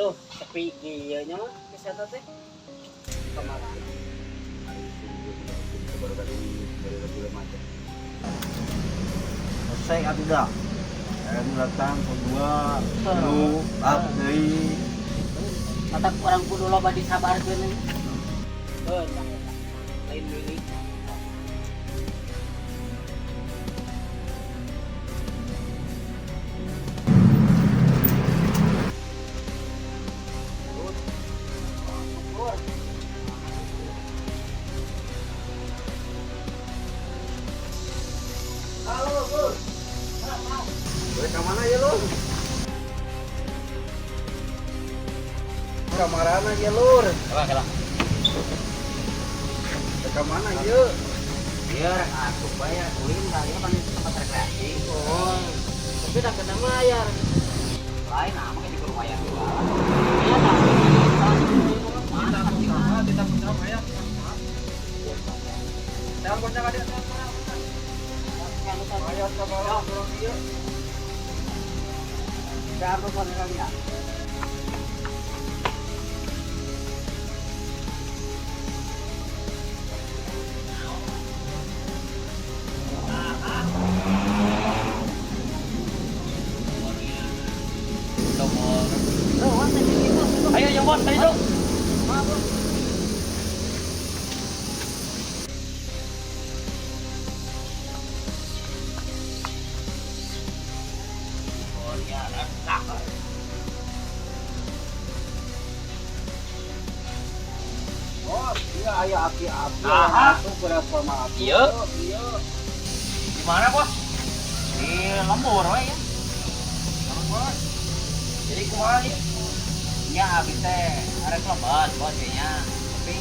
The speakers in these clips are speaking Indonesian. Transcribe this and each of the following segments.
Aduh, sepi iya nya mah bisa teh. Kemarin. Baru kali macam. Selesai atuh dah. Saya datang kedua, lu, abdi. Mata orang kudu loba disabarkeun. Lain milih. Halo, Bur. Ke mana ya lu? Kamaran aja lur. Kalah. Ke mana ya? Biar aku bayar kuing kali kan tempat rekreasi. Oh. Tapi udah kena bayar. Lain nama kan dikudu bayar juga. Iya tak. Mana kita punya bayar. Jangan bocah ada. Bayar sama orang dia. Siapa pada kalian? Ayo yang bos, ayo dong. Oh ya, enak. Oh, iya aya api-api. Aha. Itu beras sama api. Iya. Iya. Di mana bos? Di lembur we ya. Lembur. Jadi kumaha ya? Ya abis teh arek lebat bos nya. Tapi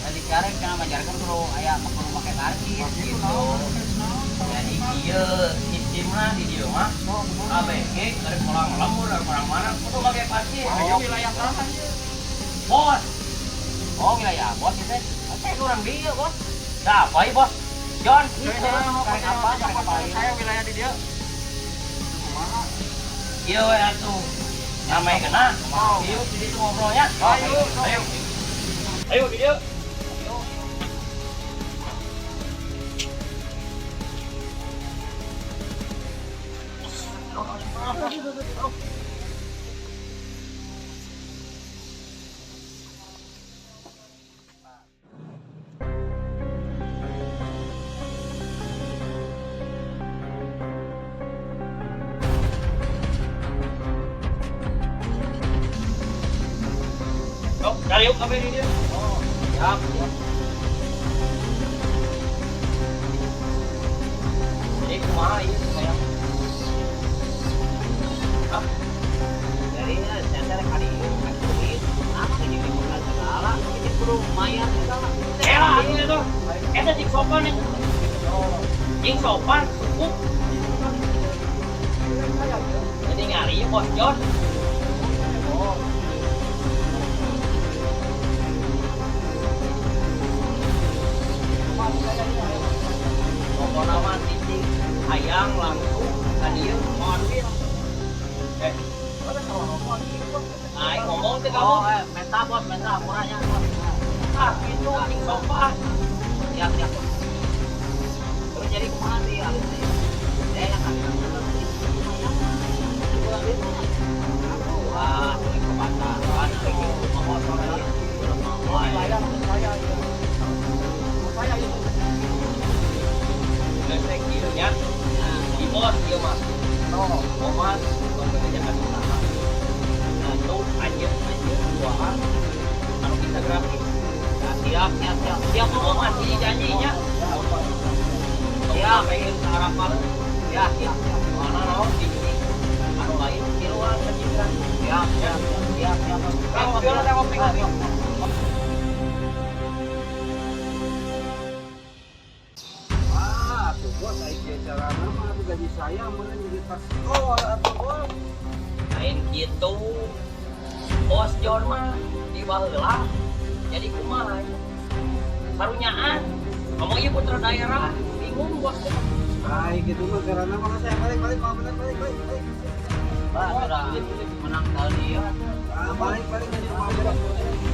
tadi karek kana majarkeun kudu aya kudu make target gitu. Jadi ieu sistemna di dieu mah ABG arek pulang lembur arek orang mana kudu make parkir. Aya wilayah mana ieu? Bos. Oh wilayah bos itu. Saya kurang dia bos. Dah apa ya bos? John, karek apa? Karek apa? Saya wilayah di dia. Iya we atuh. Nyamai kena. Ayo di situ ngobrolnya. Ayo. Ayo di dia. Yuk, cari yuk kafe ini dia. Oh, siap. Jadi kumaha ieu sayang? Hah? Dari saya kali ini apa ini bukan segala, ini perlu lumayan segala. Era ini tuh. Eta cik sopan itu. Cik sopan, cukup. Jadi ngari ya bos John. Oh. Pokoknya mah titik hayang langsung ka dieu mobil. Ai ngomong teh kamu. Menta bos, menta murahnya bos. Ah, itu cing sopan. Siap. Terus jadi kumaha sih alus teh? Kan. Wah, ini kebantaran lagi motor ini. Saya itu. Lek kieu nya. Di bos ieu mah. Oh, omas pembedahan usaha. Nah, tuh anjeun duaan. Anu bisa grafis. Nah, siap. Siap ngomong masih janjinya. Siap, pengen harapan. Ya, siap. Mana naon di sini. Anu lain di luar penjiran. Siap. Ngopi. Bos, saya cara nama gaji saya mana jadi pas atau bos. Lain gitu. Bos John mah di baheula. Jadi kumaha? Karunyaan. Kamu ieu putra daerah, bingung bos. Ay, gitu mah karena nama saya balik mau benar balik. Bah, sudah menang kali ya. Balik jadi rumah bos.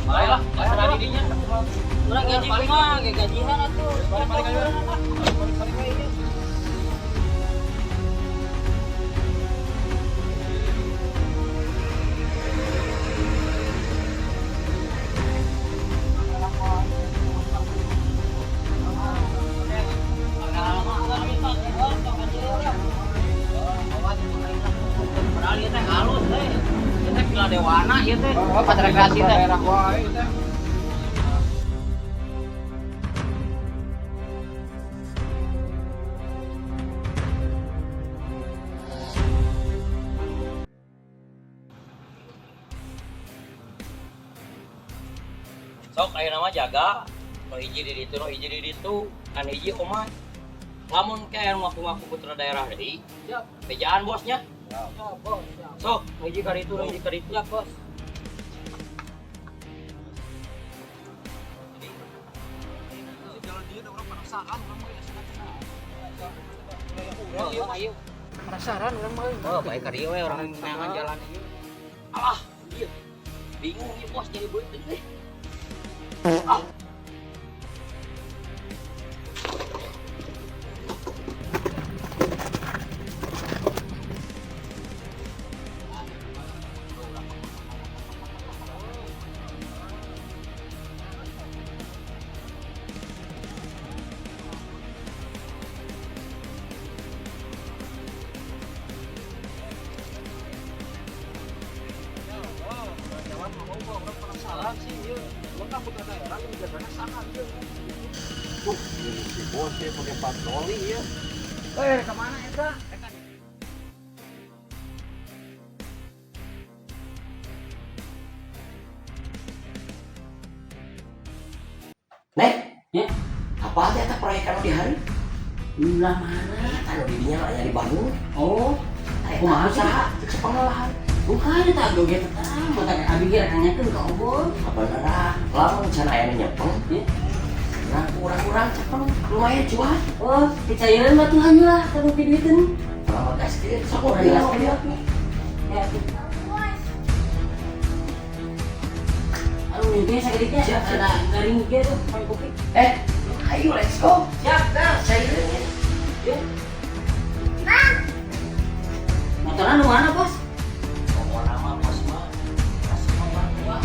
Baiklah, terserah dirinya. Urang gaji kumaha ge gajihan atuh. Balik aja. Balik aja. Padahal ieu teh halus teh. Ieu teh Villa Dewana ieu teh. Tempat rekreasi teh. Daerah wae teh. Sok ayeuna mah jaga. Nu hiji di ditu, nu hiji di ditu. Kan hiji kumaha? Lamun kayak ngaku-ngaku putra daerah deui. Siap. Bejaan bosnya. Ya, bos. Siap. Sok, nu hiji ka ditu, nu hiji ka ditu. Ya, bos. Ayo. Penasaran urang mah. Oh, baik ka dieu we urang neangan jalan ieu. Alah, ieu. Bingung ieu bos jadi beuteung teh. Ah. Penasaran sih ieu. Urang putra daerah yang jagana sangat ieu. Ini si bos dia pakai patroli ya. Kemana eta? Nek, Ya. apa aja eta proyek anu di hari? Ulah mana? Anu di dinya aya dibangun. Oh, Eta kumaha sih? usaha, cek sepengalahan. bukan eta joget tetang, mata abi ge nanyakeun ka obor. Apa nara? Lamun can aya nu nyepeng. Ya. Nah, kurang-kurang cepeng lumayan cuan. Oh, kecairan mah Tuhan lah, tapi duiteun. Kalau gas kieu sok Oh, urang iya, gas iya. kieu. Ya. Anu mimpi sakitnya Siap, siap. ada garing ge tuh, main kopi. Ayo let's go. Siap, dah. Sairnya. Ya. Motoran nu mana, Bos? Pokok nama bos mah kasih nomor gua.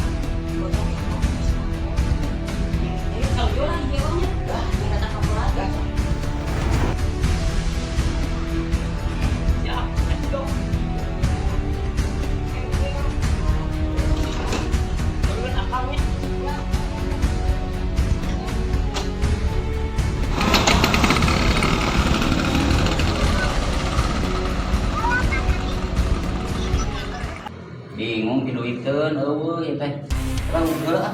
Ini kalau dia lagi jawabnya. Dah, Ini kata kamu lagi. ya, let's go. Turun akalnya. Bingung diduikeun eueuh ieu teh. Urang geuleuh ah.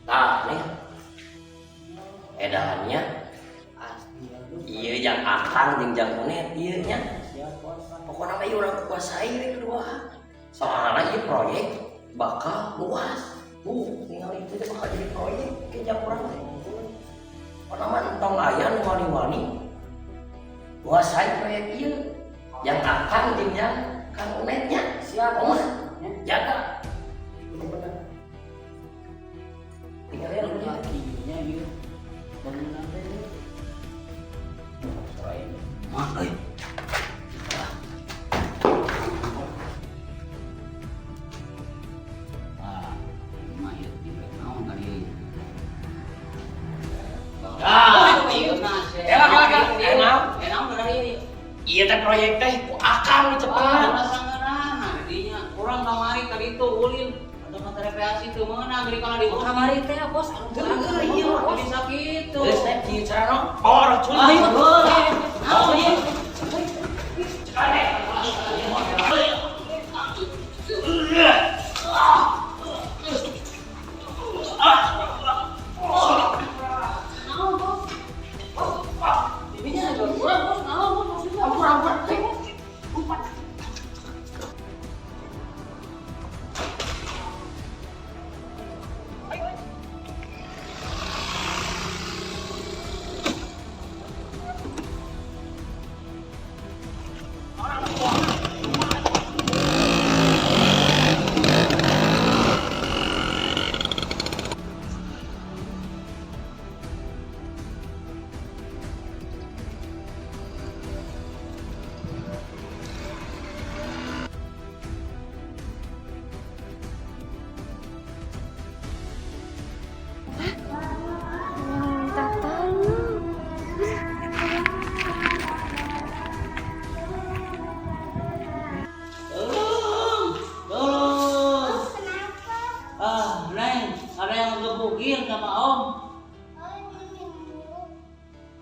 Nah, nih. Edahannya. Iya, yang akang jeung jang monet ieu nya. Pokona mah ieu urang kuasai we kedua. Soalna ieu proyek bakal luas. Tinggal itu teh bakal jadi proyek ke jang urang teh. Pokona mah entong aya nu wani-wani kuasai proyek ieu. Yang akan timnya kan unetnya siap Om. Jaga. Tinggalin lu nya ieu. Bangunan teh. Sorai. Mah euy. Iya teh proyek teh ku akang cepat. Kurang kamari tadi itu ulin atau mata rekreasi tuh mengenang dari kalau di Kamari teh bos. iya bisa gitu. Geus teh kieu carana. Oh, cuy. Oh iya. Neng, ada yang ngebukin sama Om.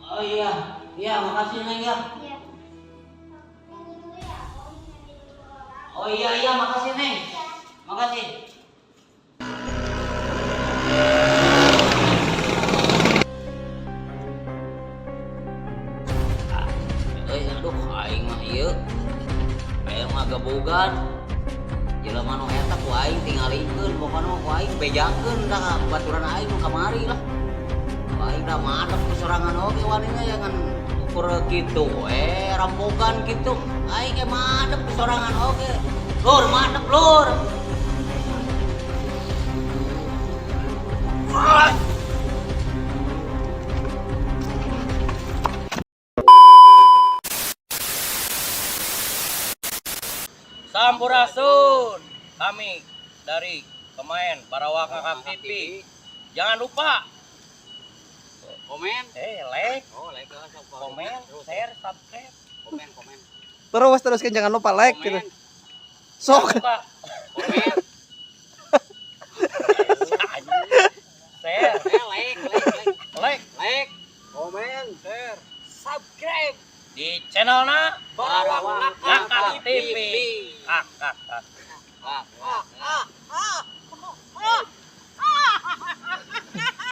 Oh iya, makasih Neng ya. Oh iya, makasih Neng. Makasih. Aduh, aing mah ieu. Aing mah gabogan. Jelema nu eta ku aing tingalikeun, pokona ku aing bejakeun da baturan aing nu kamari lah. Ku aing da madep kesorangan oge wanina jangan ukur kitu we, rampogan kitu. Aing ge madep kesorangan oge. Lur, madep lur. Sampurasun, kami dari pemain Barawaka Cup TV. Jangan lupa komen, like, komen, share, subscribe, komen. Teruskan jangan lupa like gitu. Sok. Komen, share, like, Komen, share. subscribe di channelnya Barawaka TV.